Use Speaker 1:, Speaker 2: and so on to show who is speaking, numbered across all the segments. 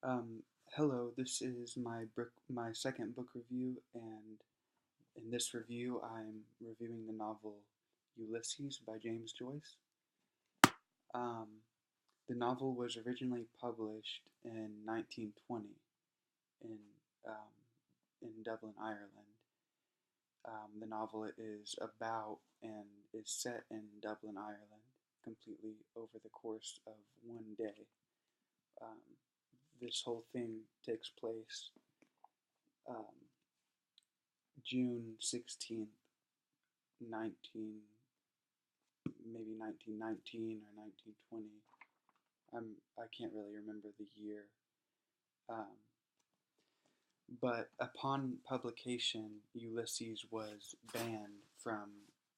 Speaker 1: Um, Hello, this is my second book review, and in this review, I'm reviewing the novel Ulysses by James Joyce. Um, the novel was originally published in 1920 in um, in Dublin, Ireland. The novel is about and is set in Dublin, Ireland, completely over the course of one day. Um, this whole thing takes place um, June 16th, 1919 or 1920. I can't really remember the year. Um, but upon publication, Ulysses was banned from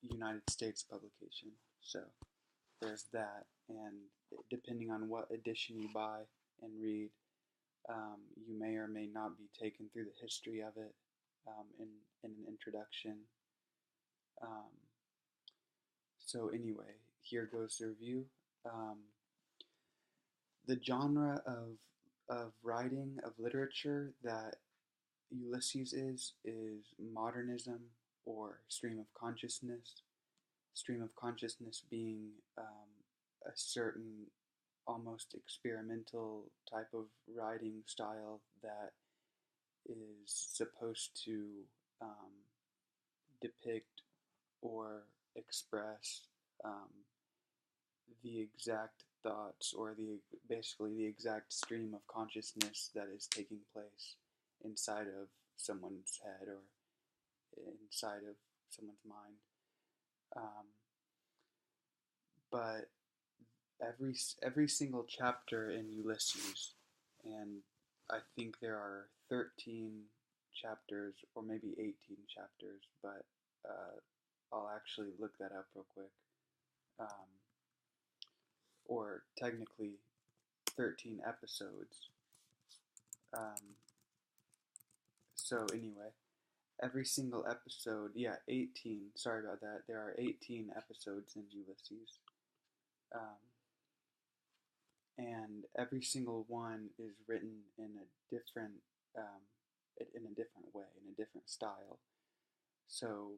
Speaker 1: United States publication. So there's that, and depending on what edition you buy and read, you may or may not be taken through the history of it in an introduction. Um, So anyway, here goes the review. Um, the genre of writing of literature that Ulysses is modernism or stream of consciousness. Stream of consciousness being a certain almost experimental type of writing style that is supposed to um, depict or express um, the exact thoughts or the basically the exact stream of consciousness that is taking place inside of someone's head or inside of someone's mind. Um, but every single chapter in Ulysses, and I think there are 13 chapters or maybe 18 chapters, but I'll actually look that up real quick. Um, or technically 13 episodes. Um, so anyway, every single episode, yeah, 18. Sorry about that. There are 18 episodes in Ulysses, um, and every single one is written um, in a different way, in a different style. So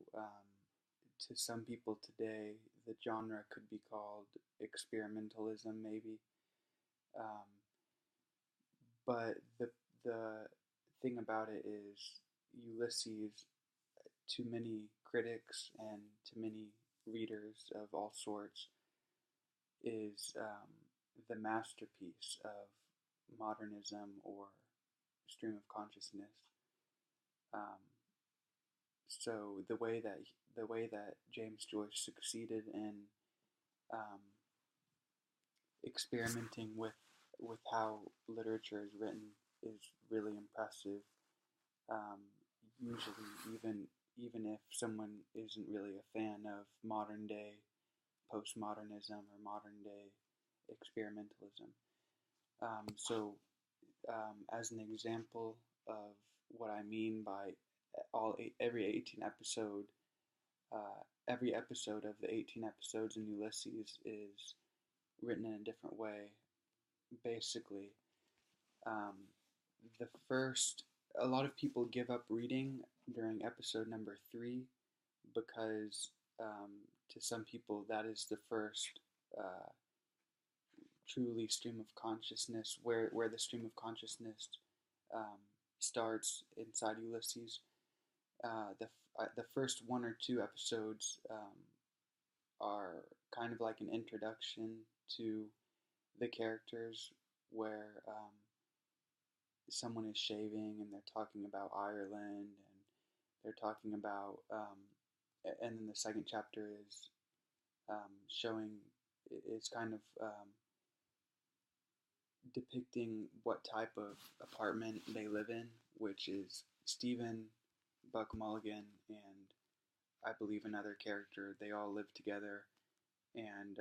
Speaker 1: to some people today, the genre could be called experimentalism, maybe. Um, but the thing about it is Ulysses, to many critics and to many readers of all sorts, is the masterpiece of modernism or stream of consciousness. Um, so the way that James Joyce succeeded in um, experimenting with how literature is written is really impressive. Um, Usually, even if someone isn't really a fan of modern day postmodernism or modern day experimentalism. As an example of what I mean by every 18 episode, every episode of the 18 episodes in Ulysses is written in a different way. Basically, um, the first, a lot of people give up reading during episode number 3 because to some people that is the first uh, truly stream of consciousness, where the stream of consciousness um, starts inside Ulysses. The first 1 or 2 episodes are kind of like an introduction to the characters, where someone is shaving and they're talking about Ireland, and they're talking about, and then the second chapter is showing, it's kind of depicting what type of apartment they live in, which is Stephen, Buck Mulligan, and I believe another character. They all live together, and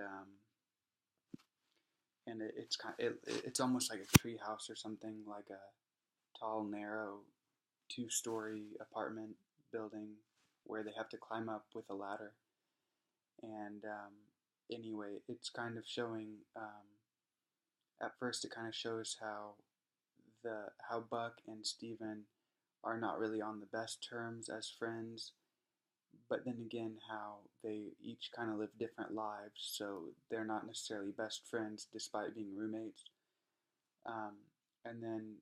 Speaker 1: it's almost like a tree house or something, like a tall, narrow, 2-story apartment building where they have to climb up with a ladder. And anyway, it's kind of showing. At first, it kind of shows how how Buck and Steven are not really on the best terms as friends, but then again how they each kind of live different lives, so they're not necessarily best friends despite being roommates. Um, and then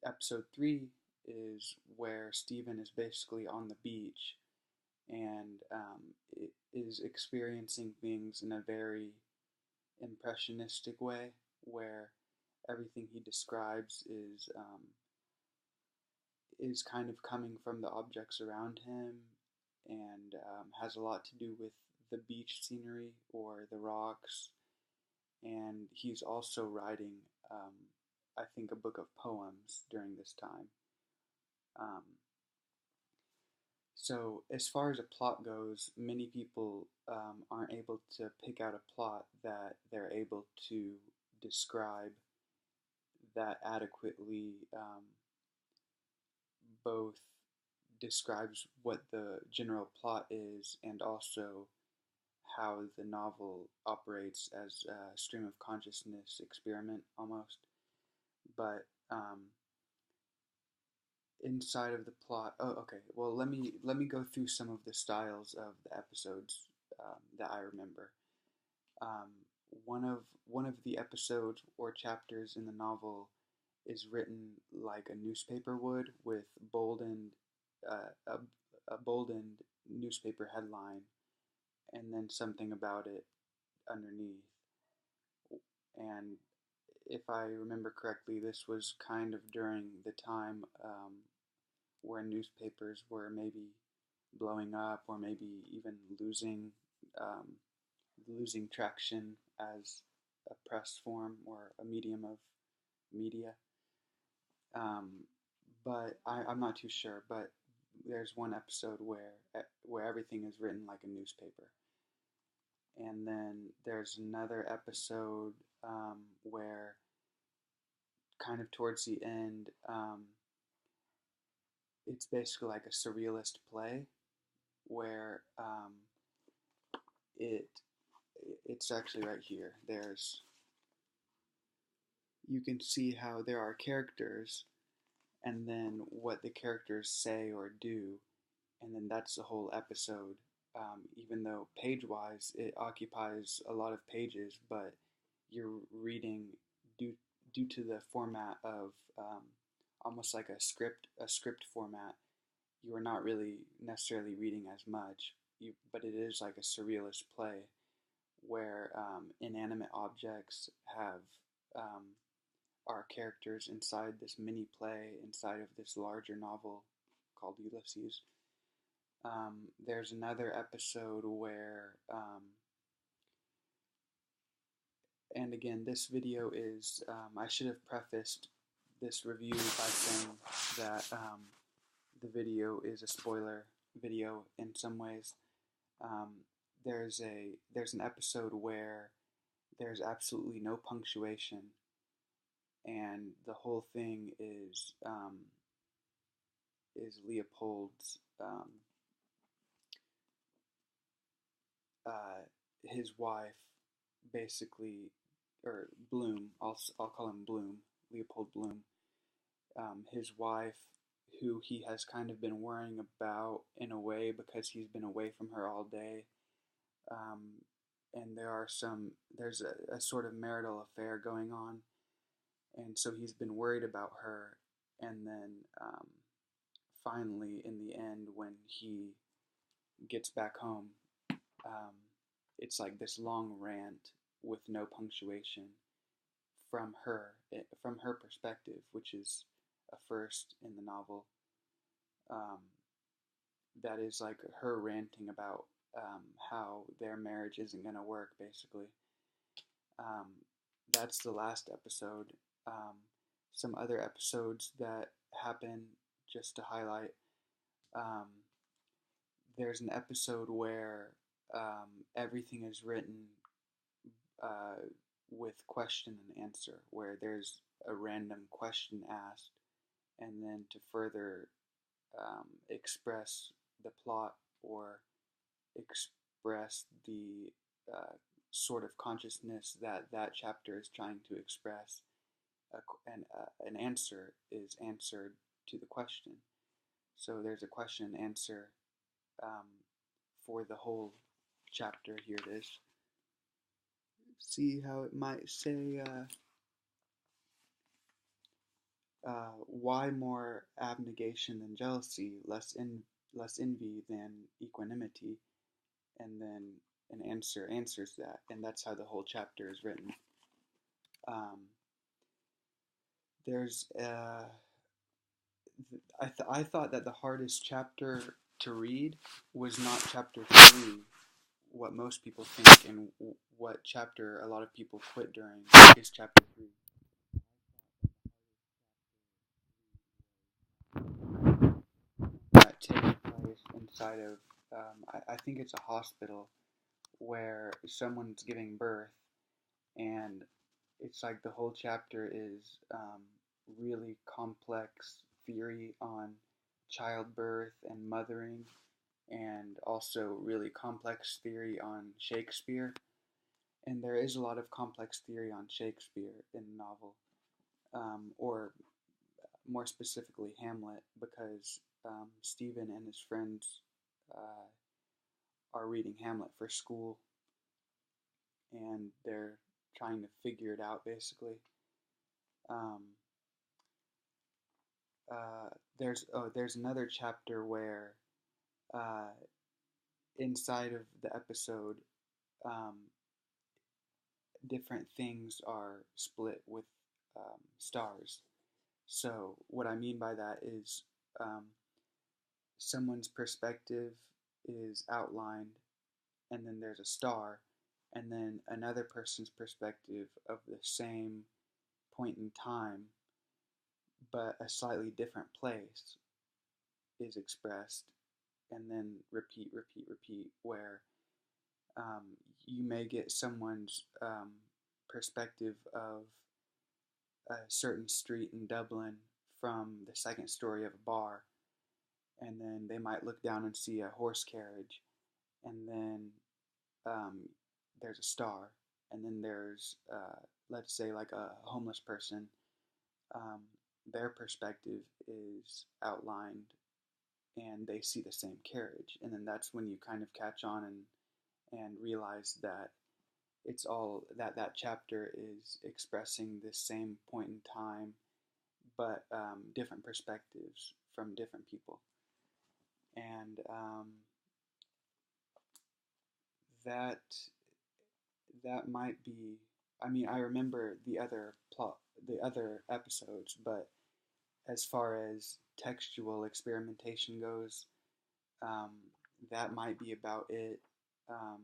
Speaker 1: episode 3 is where Steven is basically on the beach and is experiencing things in a very impressionistic way, where everything he describes is kind of coming from the objects around him, and has a lot to do with the beach scenery or the rocks. And he's also writing, I think, a book of poems during this time. Um, so, as far as a plot goes, many people aren't able to pick out a plot that they're able to describe that adequately, both describes what the general plot is and also how the novel operates as a stream of consciousness experiment almost. But inside of the plot, oh, okay. Well, let me go through some of the styles of the episodes that I remember. Um, one of the episodes or chapters in the novel is written like a newspaper would, with a boldened newspaper headline, and then something about it underneath. And if I remember correctly, this was kind of during the time where newspapers were maybe blowing up, or maybe even um, losing traction as a press form or a medium of media. Um, but I'm not too sure. But there's one episode where everything is written like a newspaper, and then there's another episode where, kind of towards the end, it's basically like a surrealist play where it it's actually right here. You can see how there are characters, and then what the characters say or do, and then that's the whole episode. Even though page-wise it occupies a lot of pages, but you're reading due due to the format of almost like a script format. You are not really necessarily reading as much, but it is like a surrealist play where inanimate objects have are characters inside this mini play, inside of this larger novel called Ulysses. There's another episode where, and again, this video is, I should have prefaced this review by saying that the video is a spoiler video in some ways. There's an episode where there's absolutely no punctuation, and the whole thing is Leopold's his wife, basically, or Bloom. I'll call him Bloom, Leopold Bloom. His wife, who he has kind of been worrying about in a way because he's been away from her all day. And there's a sort of marital affair going on, and so he's been worried about her. And then finally, in the end, when he gets back home, it's like this long rant with no punctuation from her perspective, which is a first in the novel. That is like her ranting about how their marriage isn't going to work, basically. That's the last episode. Some other episodes that happen, just to highlight, there's an episode where everything is written with question and answer, where there's a random question asked, and then to further express the plot or express the sort of consciousness that chapter is trying to express, an answer is answered to the question. So there's a question and answer um, for the whole chapter. Here it is. See how it might say, why more abnegation than jealousy, less envy than equanimity, and then an answer answers that, and that's how the whole chapter is written. There's I thought that the hardest chapter to read was not chapter 3, what most people think, and what chapter a lot of people quit during is chapter 3. That takes place inside of, I think it's a hospital where someone's giving birth, and it's like the whole chapter is really complex theory on childbirth and mothering, and also really complex theory on Shakespeare. And there is a lot of complex theory on Shakespeare in the novel, or more specifically Hamlet, because Stephen and his friends uh, are reading Hamlet for school, and they're trying to figure it out basically. Um, there's another chapter where uh, inside of the episode, um, different things are split with stars. So what I mean by that is um, someone's perspective is outlined, and then there's a star, and then another person's perspective of the same point in time, but a slightly different place, is expressed, and then repeat, repeat, repeat, where um, you may get someone's perspective of a certain street in Dublin from the second story of a bar, and then they might look down and see a horse carriage, and then um, there's a star, and then there's, let's say, like a homeless person. Um, their perspective is outlined, and they see the same carriage, and then that's when you kind of catch on and realize that it's all that chapter is expressing this same point in time, but different perspectives from different people, and that that might be. I mean, I remember the other episodes, but as far as textual experimentation goes, um, that might be about it. Um,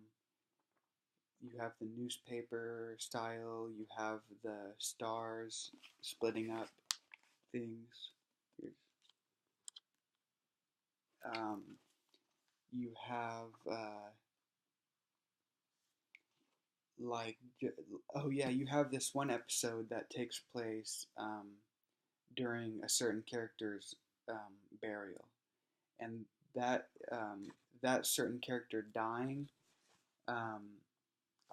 Speaker 1: you have the newspaper style, you have the stars splitting up things. Um, you have like, oh yeah, you have this one episode that takes place during a certain character's burial, and that that certain character dying, um,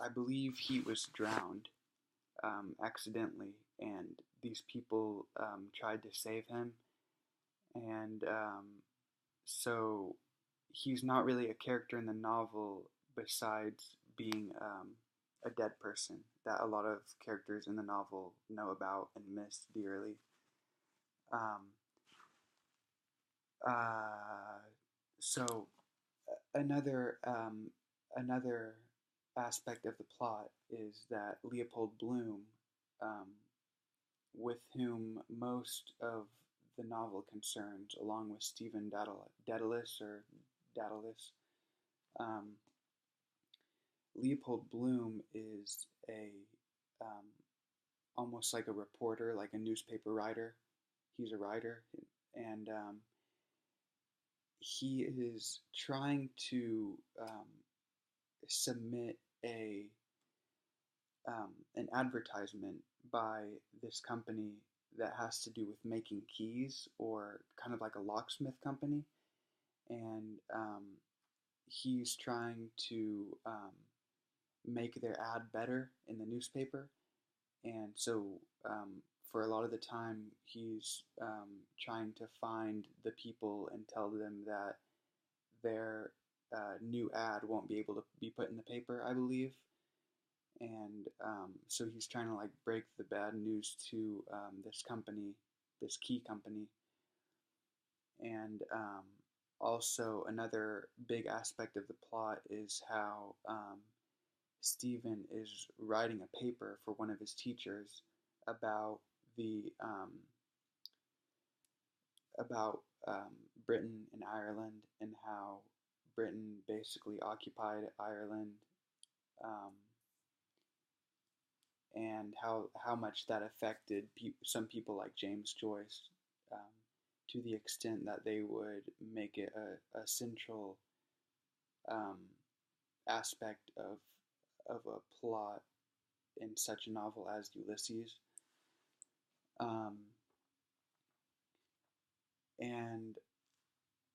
Speaker 1: I believe he was drowned accidentally, and these people tried to save him, and so he's not really a character in the novel besides being a dead person that a lot of characters in the novel know about and miss dearly. Um, uh, so another another aspect of the plot is that Leopold Bloom, um, with whom most of the novel concerns, along with Stephen Dedalus or Daedalus, um, Leopold Bloom is a um, almost like a reporter, like a newspaper writer. He's a writer, and he is trying to submit an advertisement by this company that has to do with making keys, or kind of like a locksmith company, and he's trying to make their ad better in the newspaper. And so for a lot of the time, he's trying to find the people and tell them that their new ad won't be able to be put in the paper, I believe. And so he's trying to like break the bad news to this company, this key company. And also another big aspect of the plot is how Stephen is writing a paper for one of his teachers about the about Britain and Ireland, and how Britain basically occupied Ireland, um, and how much that affected some people like James Joyce, um, to the extent that they would make it a central um, aspect of a plot in such a novel as Ulysses. Um, and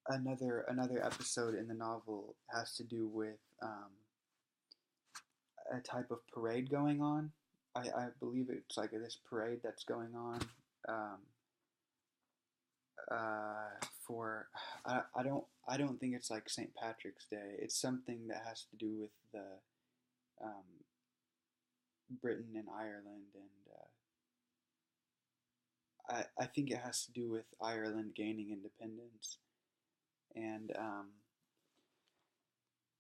Speaker 1: another episode in the novel has to do with a type of parade going on. I believe it's like this parade that's going on um, for I don't think it's like St. Patrick's Day. It's something that has to do with the um, Britain and Ireland, and I think it has to do with Ireland gaining independence, and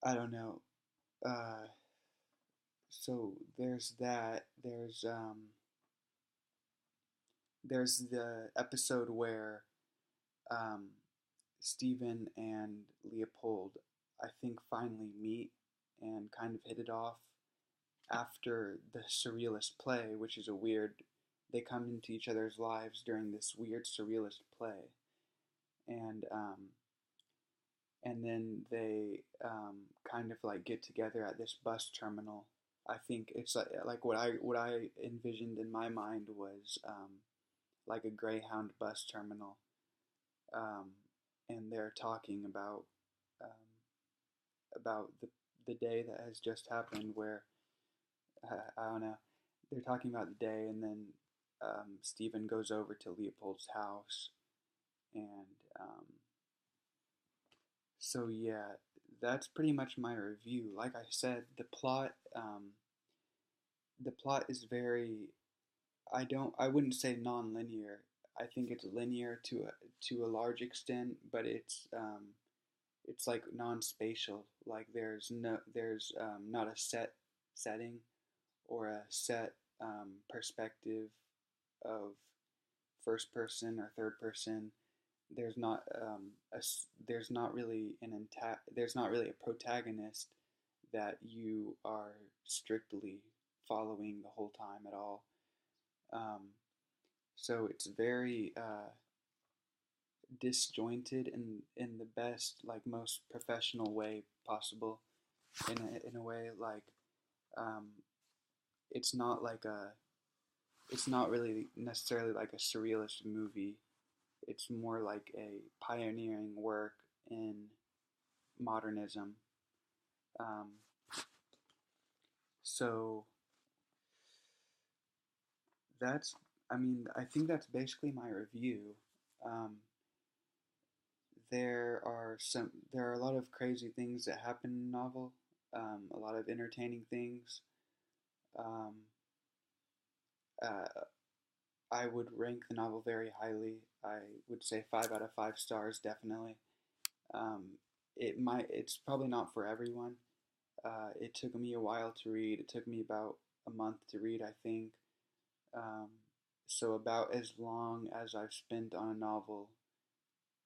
Speaker 1: I don't know. Uh, so there's that. There's the episode where um, Stephen and Leopold, I think, finally meet and kind of hit it off after the surrealist play, which is a weird. They come into each other's lives during this weird surrealist play, and then they kind of like get together at this bus terminal. I think it's like what I envisioned in my mind was like a Greyhound bus terminal, um, and they're talking about the day that has just happened, where I don't know, they're talking about the day, and then Stephen goes over to Leopold's house, and so yeah, that's pretty much my review. Like I said, the plot is very, I wouldn't say non-linear. I think it's linear to a large extent, but it's like non-spatial. Like there's not a set setting or a set perspective of first person or third person. There's not there's not really there's not really a protagonist that you are strictly following the whole time at all. Um, so it's very disjointed in the best, like most professional way possible. In a way, like um, it's not like a it's not really necessarily like a surrealist movie. It's more like a pioneering work in modernism. Um, so that's, I mean, I think that's basically my review. Um, there are a lot of crazy things that happen in the novel. A lot of entertaining things. Um, uh, I would rank the novel very highly. I would say 5 out of 5 stars, definitely. Um, it's probably not for everyone. It took me a while to read. It took me about a month to read, I think. Um, so about as long as I've spent on a novel,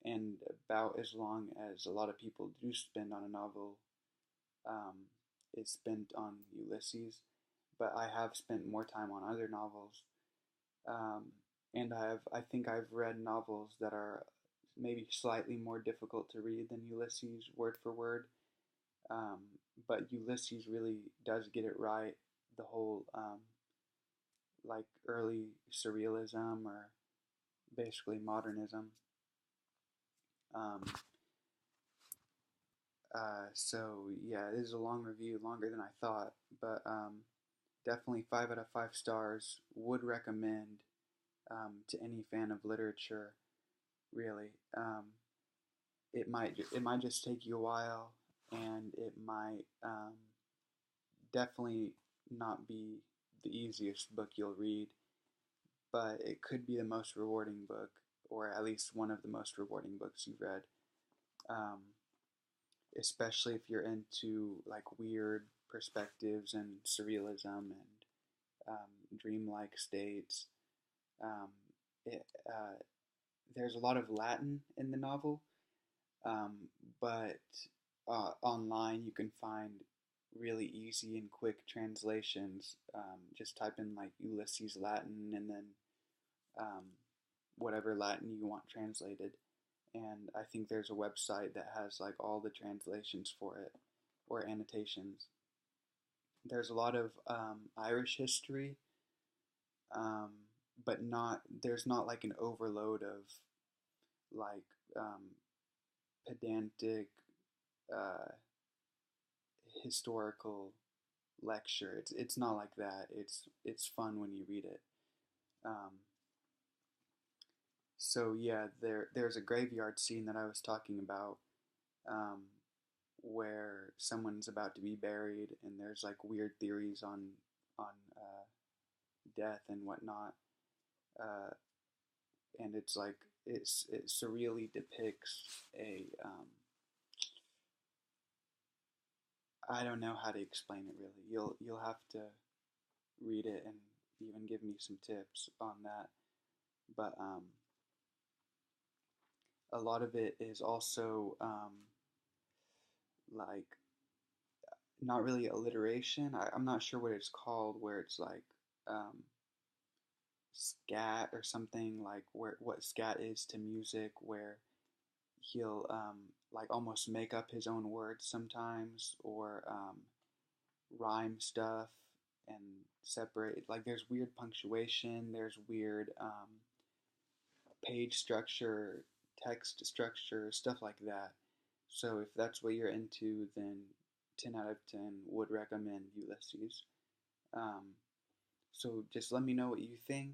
Speaker 1: and about as long as a lot of people do spend on a novel, um, is spent on Ulysses. But I have spent more time on other novels. Um, and I think I've read novels that are maybe slightly more difficult to read than Ulysses word for word. Um, but Ulysses really does get it right. The whole like early surrealism, or basically modernism. Um, so yeah, this is a long review, longer than I thought, but definitely 5 out of 5 stars. Would recommend. to any fan of literature, really. It might just take you a while, and it might definitely not be the easiest book you'll read, but it could be the most rewarding book, or at least one of the most rewarding books you've read. Um, Especially if you're into like weird perspectives and surrealism and dreamlike states. Um, it, there's a lot of Latin in the novel, um, but online you can find really easy and quick translations. Just type in like Ulysses Latin and then um, whatever Latin you want translated. And I think there's a website that has like all the translations for it or annotations. There's a lot of Irish history, um, but not there's not like an overload of like pedantic uh, historical lecture. It's not like that. It's fun when you read it. Um, so yeah, there's a graveyard scene that I was talking about, um, where someone's about to be buried, and there's like weird theories on death and whatnot, uh, and it's like it surreally depicts a I don't know how to explain it really. You'll have to read it and even give me some tips on that. But a lot of it is also like not really alliteration. I'm not sure what it's called, where it's like um, scat or something like where what scat is to music, where he'll like almost make up his own words sometimes, or rhyme stuff and separate. Like there's weird punctuation, there's weird page structure, text structure, stuff like that. So if that's what you're into, then 10 out of 10 would recommend Ulysses. Um, so just let me know what you think.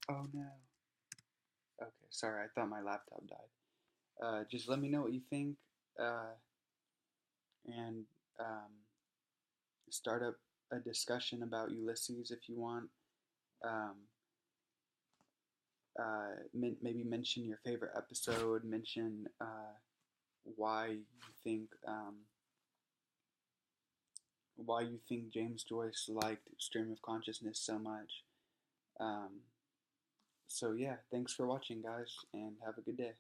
Speaker 1: Oh no. Okay, sorry, I thought my laptop died. Just let me know what you think, uh, and start up a discussion about Ulysses if you want. Um, maybe mention your favorite episode. Mention why you think James Joyce liked Stream of Consciousness so much. Um, so yeah, thanks for watching, guys, and have a good day.